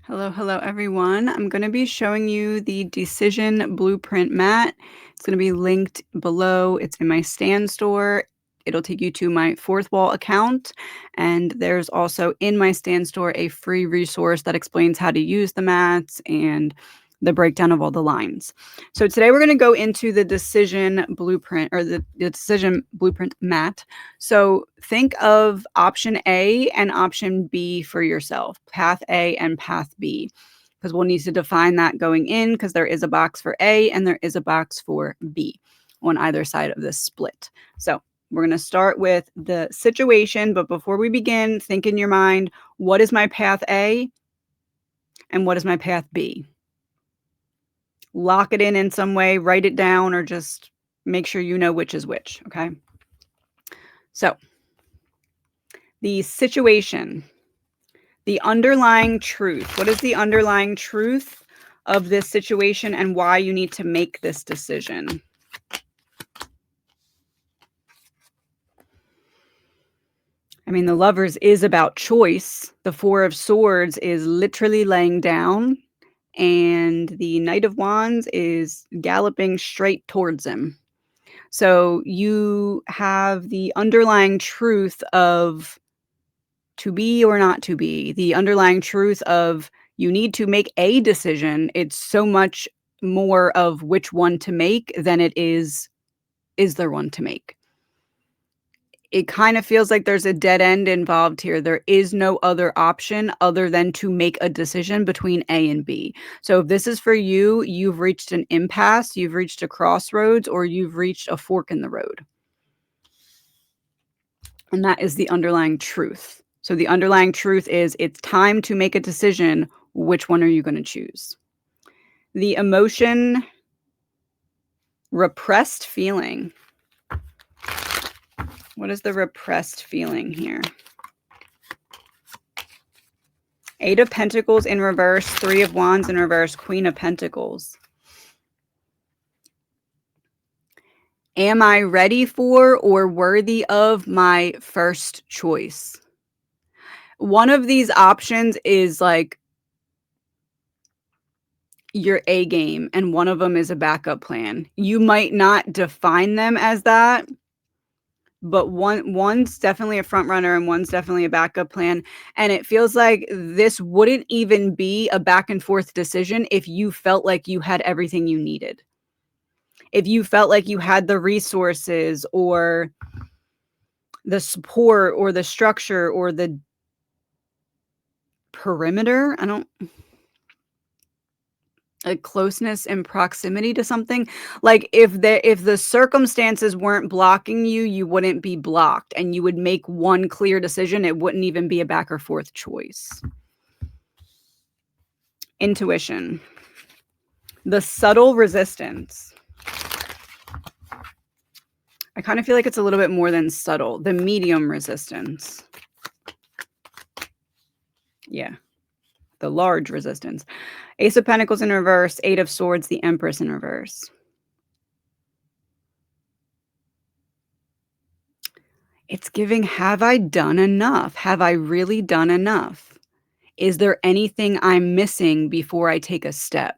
Hello, everyone. I'm going to be showing you the decision blueprint mat. It's going to be linked below. It's in my Stan store. It'll take you to my Fourth Wall account. And there's also in my Stan store a free resource that explains how to use the mats and the breakdown of all the lines. So today we're going to go into the decision blueprint or the decision blueprint mat. So think of option A and option B for yourself, path A and path B, because we'll need to define that going in because there is a box for A and there is a box for B on either side of this split. So we're going to start with the situation, but before we begin, think in your mind, what is my path A and what is my path B? Lock it in some way, write it down, or just make sure you know which is which, okay? So the situation, the underlying truth. What is the underlying truth of this situation and why you need to make this decision? I mean, the Lovers is about choice. The Four of Swords is literally laying down, and the Knight of Wands is galloping straight towards him. So you have the underlying truth of to be or not to be, the underlying truth of you need to make a decision. It's so much more of which one to make than it is there one to make? It kind of feels like there's a dead end involved here. There is no other option other than to make a decision between A and B. So if this is for you, you've reached an impasse, you've reached a crossroads, or you've reached a fork in the road. And that is the underlying truth. So the underlying truth is it's time to make a decision. Which one are you going to choose? The emotion, repressed feeling. What is the repressed feeling here? Eight of Pentacles in reverse, Three of Wands in reverse, Queen of Pentacles. Am I ready for or worthy of my first choice? One of these options is like your A game, and one of them is a backup plan. You might not define them as that, but one's definitely a front runner and one's definitely a backup plan. And it feels like this wouldn't even be a back and forth decision if you felt like you had everything you needed. If you felt like you had the resources or the support or the structure or the perimeter, a closeness and proximity to something. Like if the circumstances weren't blocking you, you wouldn't be blocked and you would make one clear decision. It wouldn't even be a back or forth choice. Intuition. The subtle resistance. I kind of feel like it's a little bit more than subtle. The medium resistance. Yeah. The large resistance. Ace of Pentacles in reverse, Eight of Swords, the Empress in reverse. It's giving, have I done enough? Have I really done enough? Is there anything I'm missing before I take a step?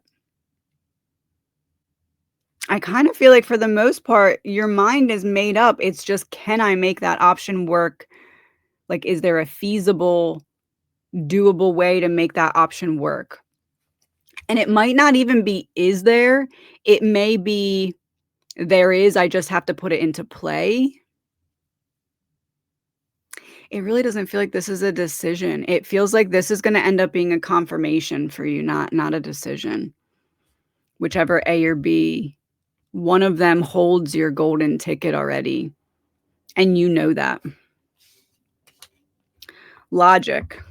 I kind of feel like for the most part, your mind is made up. It's just, can I make that option work? Like, is there a feasible, doable way to make that option work? And it might not even be, is there? It may be, there is, I just have to put it into play. It really doesn't feel like this is a decision. It feels like this is going to end up being a confirmation for you, not a decision. Whichever A or B, one of them holds your golden ticket already. And you know that. Logic.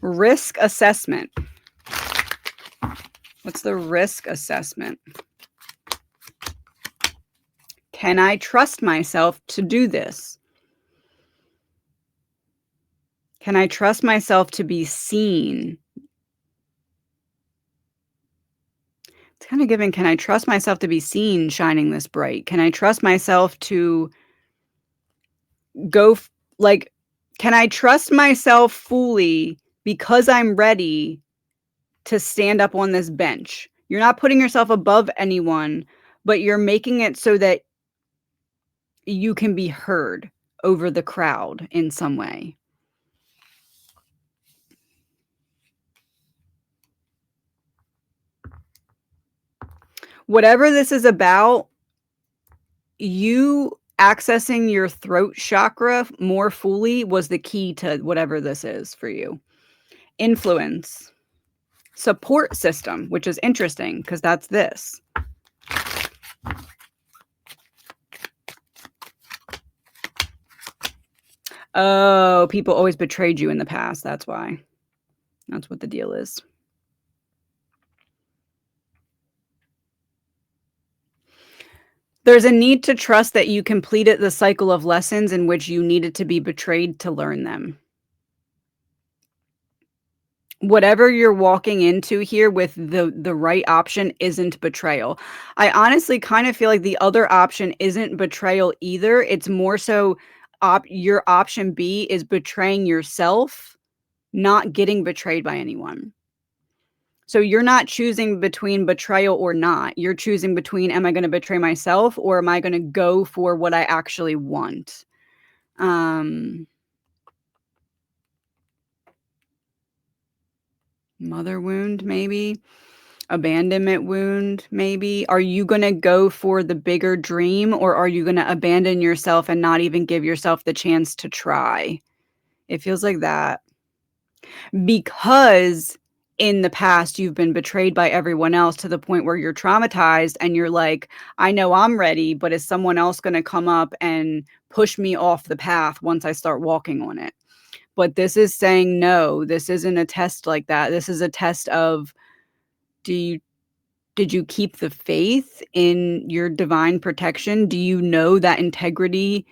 Risk assessment. What's the risk assessment? Can I trust myself to do this? Can I trust myself to be seen? It's kind of giving, can I trust myself to be seen shining this bright? Can I trust myself to go, can I trust myself fully because I'm ready to stand up on this bench. You're not putting yourself above anyone, but you're making it so that you can be heard over the crowd in some way. Whatever this is about, you accessing your throat chakra more fully was the key to whatever this is for you. Influence. Support system, which is interesting because that's this. Oh, people always betrayed you in the past. That's why. That's what the deal is. There's a need to trust that you completed the cycle of lessons in which you needed to be betrayed to learn them. Whatever you're walking into here with the right option isn't betrayal. I honestly kind of feel like the other option isn't betrayal either. It's more so your option B is betraying yourself, not getting betrayed by anyone. So you're not choosing between betrayal or not. You're choosing between, am I going to betray myself or am I going to go for what I actually want? Mother wound, maybe. Abandonment wound, maybe. Are you going to go for the bigger dream or are you going to abandon yourself and not even give yourself the chance to try? It feels like that. Because in the past, you've been betrayed by everyone else to the point where you're traumatized and you're like, I know I'm ready, but is someone else going to come up and push me off the path once I start walking on it? But this is saying, no, this isn't a test like that. This is a test of, did you keep the faith in your divine protection? Do you know that integrity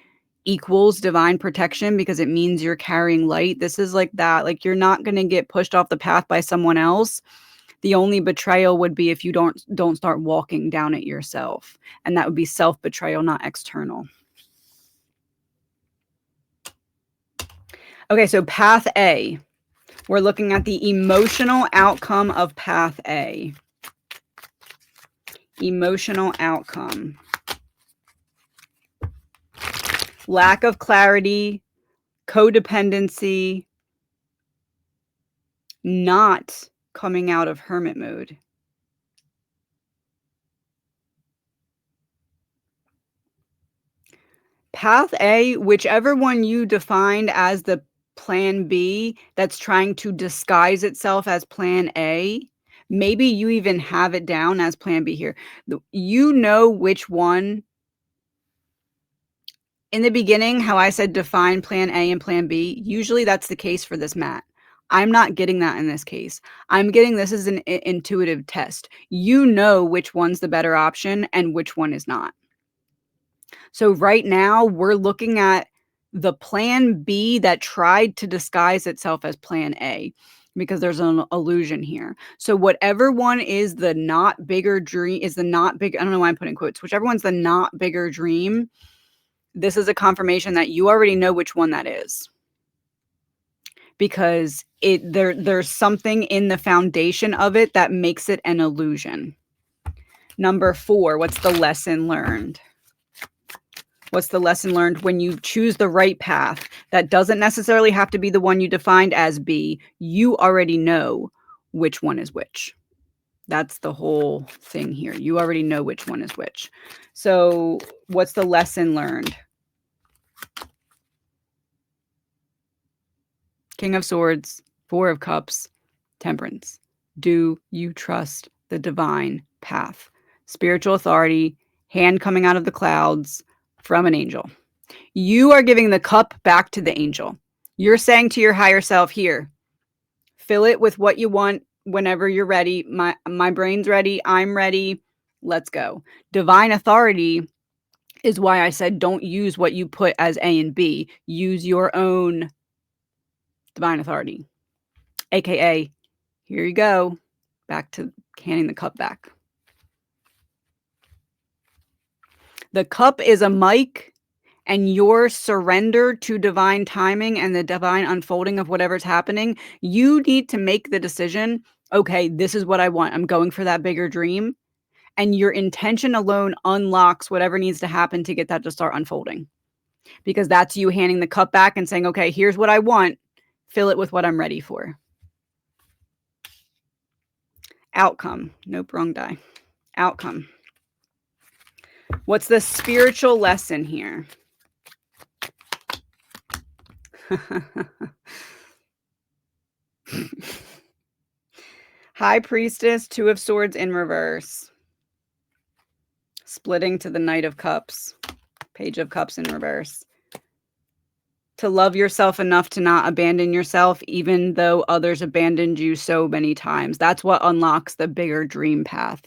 equals divine protection because it means you're carrying light? This is like that. Like, you're not going to get pushed off the path by someone else. The only betrayal would be if you don't start walking down it yourself. And that would be self-betrayal, not external. Okay, so path A. We're looking at the emotional outcome of path A. Emotional outcome. Lack of clarity, codependency, not coming out of hermit mode. Path A, whichever one you defined as the plan B that's trying to disguise itself as plan A, maybe you even have it down as plan B here. You know which one. In the beginning, how I said define plan A and plan B, usually that's the case for this mat. I'm not getting that in this case. I'm getting this as an intuitive test. You know which one's the better option and which one is not. So right now, we're looking at the plan B that tried to disguise itself as plan A because there's an illusion here. So whatever one is the not bigger dream, is the not big, I don't know why I'm putting quotes, whichever one's the not bigger dream, this is a confirmation that you already know which one that is. Because there's something in the foundation of it that makes it an illusion. Number 4, what's the lesson learned? What's the lesson learned when you choose the right path? That doesn't necessarily have to be the one you defined as B. You already know which one is which. That's the whole thing here. You already know which one is which. So what's the lesson learned? King of Swords, 4 of Cups, Temperance. Do you trust the divine path? Spiritual authority, hand coming out of the clouds from an angel. You are giving the cup back to the angel. You're saying to your higher self, here, fill it with what you want whenever you're ready. My brain's ready. I'm ready. Let's go. Divine authority is why I said don't use what you put as A and B. Use your own divine authority. AKA, here you go. Back to handing the cup back. The cup is a mic and your surrender to divine timing and the divine unfolding of whatever's happening, you need to make the decision, okay, this is what I want. I'm going for that bigger dream. And your intention alone unlocks whatever needs to happen to get that to start unfolding. Because that's you handing the cup back and saying, okay, here's what I want. Fill it with what I'm ready for. Outcome. Nope, wrong die. Outcome. What's the spiritual lesson here? High Priestess, Two of Swords in reverse. Splitting to the Knight of Cups. Page of Cups in reverse. To love yourself enough to not abandon yourself, even though others abandoned you so many times. That's what unlocks the bigger dream path.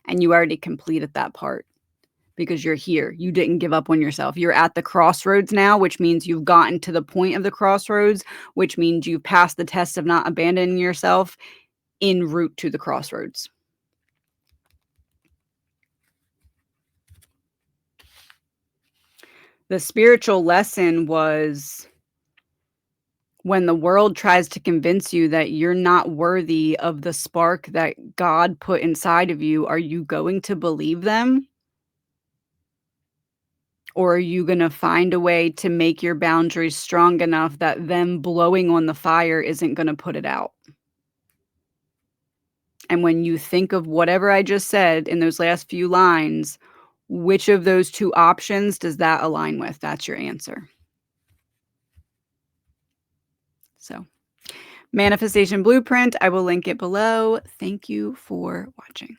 And you already completed that part because you're here. You didn't give up on yourself. You're at the crossroads now, which means you've gotten to the point of the crossroads, which means you've passed the test of not abandoning yourself en route to the crossroads. The spiritual lesson was when the world tries to convince you that you're not worthy of the spark that God put inside of you, are you going to believe them? Or are you going to find a way to make your boundaries strong enough that them blowing on the fire isn't going to put it out? And when you think of whatever I just said in those last few lines, which of those two options does that align with? That's your answer. So, Manifestation Blueprint, I will link it below. Thank you for watching.